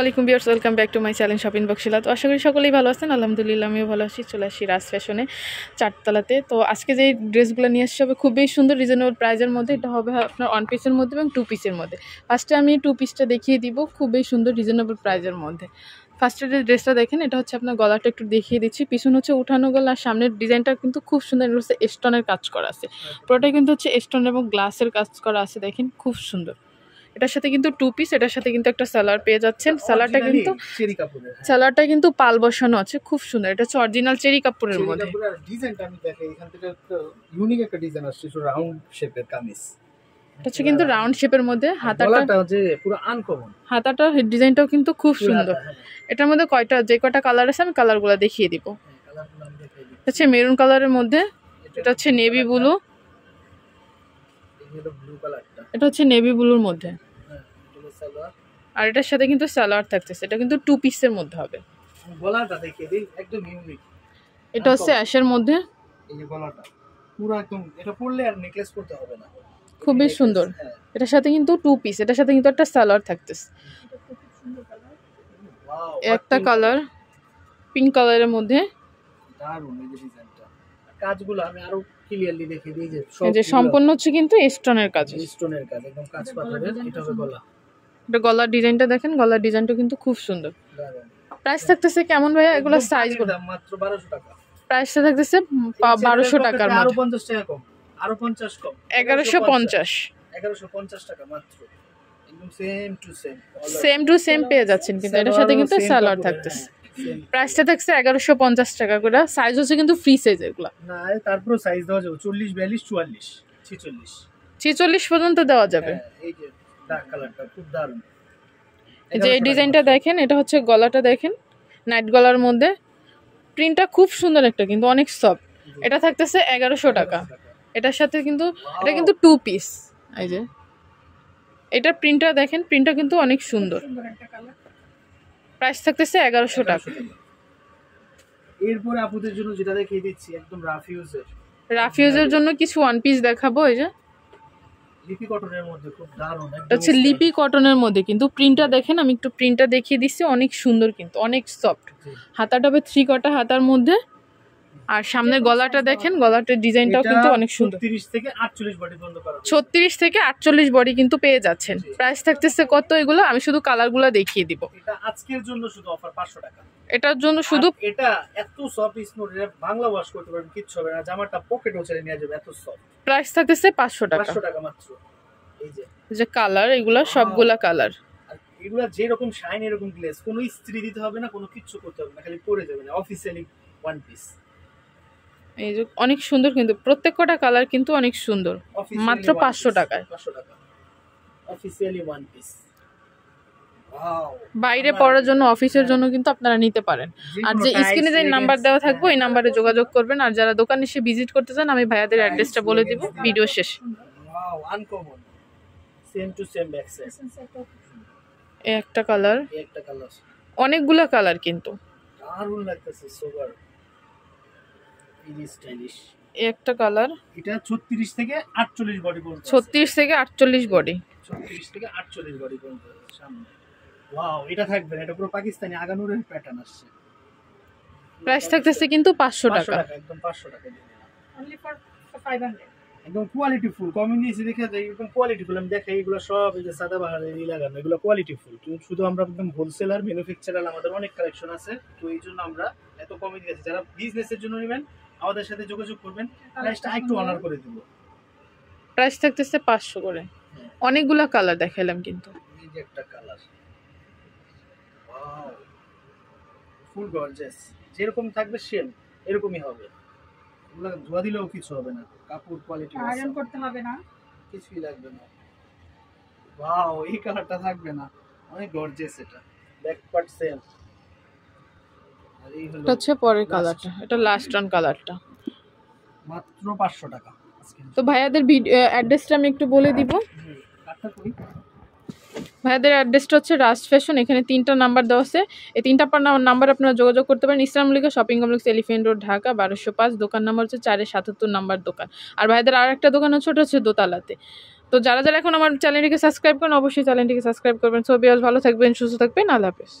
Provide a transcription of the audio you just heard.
আলাইকুম viewers, welcome back to my channel shopping বক্সিলা। তো আশা করি সকলেই ভালো আছেন। আলহামদুলিল্লাহ আমিও ভালো আছি। চলে আসি রাজ ফ্যাশনে চারতলাতে। তো আজকে যে ড্রেসগুলো নিয়ে আসছি হবে খুবই সুন্দর রিজনেবল প্রাইজের মধ্যে। এটা হবে আপনার 1 পিসের মধ্যে এবং 2 পিসের মধ্যে। ফার্স্টে আমি 2 পিসটা দেখিয়ে দিব খুবই সুন্দর রিজনেবল প্রাইজের মধ্যে। ফার্স্টে যে ড্রেসটা দেখেন এটা হচ্ছে আপনার গলাটা একটু দেখিয়ে দিচ্ছি। পিছন হচ্ছে উঠানো গলা, আর সামনের ডিজাইনটা কিন্তু খুব সুন্দর, এটা হচ্ছে স্টোনের কাজ করা আছে। পুরোটাই কিন্তু হচ্ছে স্টোন এবং গ্লাসের কাজ করা আছে, দেখেন খুব সুন্দর। এটার সাথে কিন্তু 2 পিস, এটার সাথে কিন্তু একটা সালোয়ার পেয়ে যাচ্ছেন। সালোয়ারটা কিন্তু চেরি কাপড়ের, সালোয়ারটা কিন্তু পাল বসানো আছে, খুব সুন্দর। এটা হচ্ছে অরিজিনাল চেরি কাপড়ের মধ্যে। ডিজাইনটা আমি দেখাই, এখান থেকে একটা ইউনিক একটা ডিজাইন আসছে, রাউন্ড শেপের কামিজ। এটা হচ্ছে কিন্তু রাউন্ড শেপের মধ্যে। হাতাটা যে পুরো আনকমন, হাতাটা ডিজাইনটাও কিন্তু খুব সুন্দর। এটার মধ্যে যে কয়টা কালার আছে আমি কালারগুলো দেখিয়ে দিব। এটা হচ্ছে মেরুন কালারের মধ্যে, এটা হচ্ছে নেভি ব্লু, এটা হচ্ছে নেভি ব্লুর মধ্যে, আর এটার সাথে কিন্তু সালোয়ার থাকতেছে। এটা কিন্তু 2 পিসের মধ্যে হবে। গলাটা দেখিয়ে দিই, একদম ইউনিক। এটা হচ্ছে অ্যাশের মধ্যে, এই যে গলাটা পুরো একদম, এটা পরলে আর নেকলেস পরতে হবে না, খুবই সুন্দর। এটার সাথে কিন্তু 2 পিস, এটার সাথে কিন্তু একটা সালোয়ার থাকতেছে। একটা কালার পিঙ্ক কালারের মধ্যে, দারুণ এই যে ডিজাইনটা। কাজগুলো আমি আরো ক্লিয়ারলি দেখিয়ে দিই, যে সম্পূর্ণ হচ্ছে কিন্তু স্টোনের কাজ, স্টোনের কাজ, একদম কাজ পাথরের। এটা হবে গলা, এটা গলার ডিজাইনটা দেখেন, গলার ডিজাইনটা কিন্তু খুব সুন্দর। প্রাইস থাকতেছে কেমন ভাইয়া? এগুলো সাইজ মাত্র 1200 টাকা। প্রাইসটা থাকতেছে 1200 টাকার মধ্যে, আরো 50 টাকা কম, আরো 50 কম, 1150 1150 টাকা মাত্র। একদম সেম টু সেম পেয়ে যাচ্ছেন, কিন্তু এটার সাথে কিন্তু সালোয়ার থাকতেছে। প্রাইসটা থাকছে 1150 টাকা করে। সাইজ হচ্ছে কিন্তু ফ্রি সাইজ এগুলো না, তারপর সাইজ দেওয়া যাবে 40 42 44 46 46 পর্যন্ত দেওয়া যাবে। এই যে ডার্ক কালারটা খুব দারুণ। এই যে এই ডিজাইনটা দেখেন, এটা হচ্ছে গলাটা দেখেন, নাইট গলার মধ্যে। প্রিন্টটা খুব সুন্দর একটা, কিন্তু অনেক সফট। এটা থাকতেছে 1100 টাকা। এটার সাথে কিন্তু এটা কিন্তু 2 পিস। এই যে এটা প্রিন্টটা দেখেন, প্রিন্টটা কিন্তু অনেক সুন্দর। প্রাইস থাকতেছে 1100 টাকা। এরপর আপুদের জন্য যেটা দেখিয়ে দিচ্ছি, একদম রাফিউজের জন্য কিছু 1 পিস দেখাবো। এই যে লিপি কটনের মধ্যে খুব দারুণ, এটা হচ্ছে লিপি কটনের মধ্যে, কিন্তু প্রিন্টটা দেখেন, আমি একটু প্রিন্টটা দেখিয়ে দিচ্ছি, অনেক সুন্দর কিন্তু অনেক সফট। হাতাটা হবে 3 কটা হাতার মধ্যে, আর সামনের গলাটা দেখেন, গলাটার ডিজাইনটাও কিন্তু অনেক সুন্দর। 36 থেকে 48 বডি পর্যন্ত করা, 36 থেকে 48 বডি কিন্তু পেয়ে যাচ্ছেন। প্রাইস থাকতেছে কত এগুলো? আমি শুধু কালারগুলো দেখিয়ে দিব। এটা আজকের জন্য শুধু অফার 500 টাকা। এটার জন্য শুধু, এটা এত সফট স্মুথ, এটা বাংলা ওয়াশ করতে পারবেন, কিচ্ছু হবে না। জামাটা পকেট ওছাড়ে নিয়ে যাবে, এত সফট। প্রাইস থাকতেছে 500 টাকা। 500 টাকা মাত্র। এই যে কালার, এগুলা সবগুলা কালার, এগুলা যেরকম শাইন এরকম গ্লেজ, কোনো ইস্ত্রি দিতে হবে না, কোনো কিচ্ছু করতে হবে না, খালি পরে যাবেন। Officially 1 piece. এই যে অনেক সুন্দর, কিন্তু প্রত্যেকটা কালার কিন্তু অনেক সুন্দর। মাত্র 500 টাকায়। 500 টাকা অফিশিয়ালি 1 পিস। বাইরে পড়ার জন্য, অফিসের জন্য কিন্তু আপনারা নিতে পারেন। আর যে স্ক্রিনে যে নাম্বার দেওয়া থাকবে ওই নাম্বারে যোগাযোগ করবেন। আর যারা দোকানে এসে ভিজিট করতে চান, আমি ভাইয়াদের অ্যাড্রেসটা বলে দিব ভিডিও শেষে। Wow, uncommon, same to same back side. এই একটা কালার, একটা কালার, অনেকগুলা কালার কিন্তু দারুণ লাগতেছে, সোবার স্টাইলিশ। এই একটা কালার, এটা 36 থেকে 48 বডি পর্যন্ত, 36 থেকে 48 বডি, 36 থেকে 48 বডি পর্যন্ত সামনে। ওয়াও, এটা থাকবে না, এটা পুরো পাকিস্তানি আগানুরের প্যাটার্ন আসছে। প্রাইস থাকতেছে কিন্তু 500 টাকা। একদম 500 টাকা দিয়ে অনলি ফর 500। একদম কোয়ালিটি ফুল কমিউনিটি দেখে যায়, একদম কোয়ালিটি ফুল। আমি দেখাই, এগুলো সব এই যে সাদাবাহারের লাগানো, এগুলো কোয়ালিটি ফুল। শুধু আমরা একদম হোলসেলার ম্যানুফ্যাকচারার, আমাদের অনেক কালেকশন আছে, তো এই জন্য আমরা এত কমে দিয়েছি। যারা বিজনেসের জন্য নেবেন আমাদের সাথে যোগাযোগ করবেন, প্রাইসটা একটু অনার করে দিব। প্রাইস থাকতেছে 500 করে। অনেকগুলা কালার দেখাইলাম কিন্তু। এই যে একটা কালার, ওয়াও, ফুল গর্জিয়াস। যেরকম থাকবে সেম এরকমই হবে। এগুলো ধোয়া দিলেও কিছু হবে না, কাপড় কোয়ালিটি, আয়রন করতে হবে না, কিছুই লাগবে না। ওয়াও, এই কালারটা থাকবে না, অনেক গর্জিয়াস। এটা ব্যাক পার্ট সেম। আর এই হলো এটা হচ্ছে পরের কালারটা, এটা লাস্ট অন কালারটা। মাত্র 500 টাকা। তো ভাইয়াদের অ্যাড্রেসটা আমি একটু বলে দিব। ভাইয়াদের অ্যাড্রেসটা হচ্ছে রাজ ফ্যাশন। এখানে 3টা নাম্বার দেওয়া আছে, এই 3টা নাম্বার আপনারা যোগাযোগ করতে পারেন। Islam Mallika shopping complex, elephant road, Dhaka 1205। দোকান নাম্বার হচ্ছে 477 নাম্বার দোকান। আর ভাইয়াদের আর একটা দোকান হচ্ছে, ওটা হচ্ছে দোতলাতে। তো যারা যারা এখন আমার চ্যানেলটিকে সাবস্ক্রাইব করেন অবশ্যই চ্যানেলটিকে সাবস্ক্রাইব করবেন। সো বিয়াস ভালো থাকবেন, সুস্থ থাকবেন, আল্লাহ হাফেজ।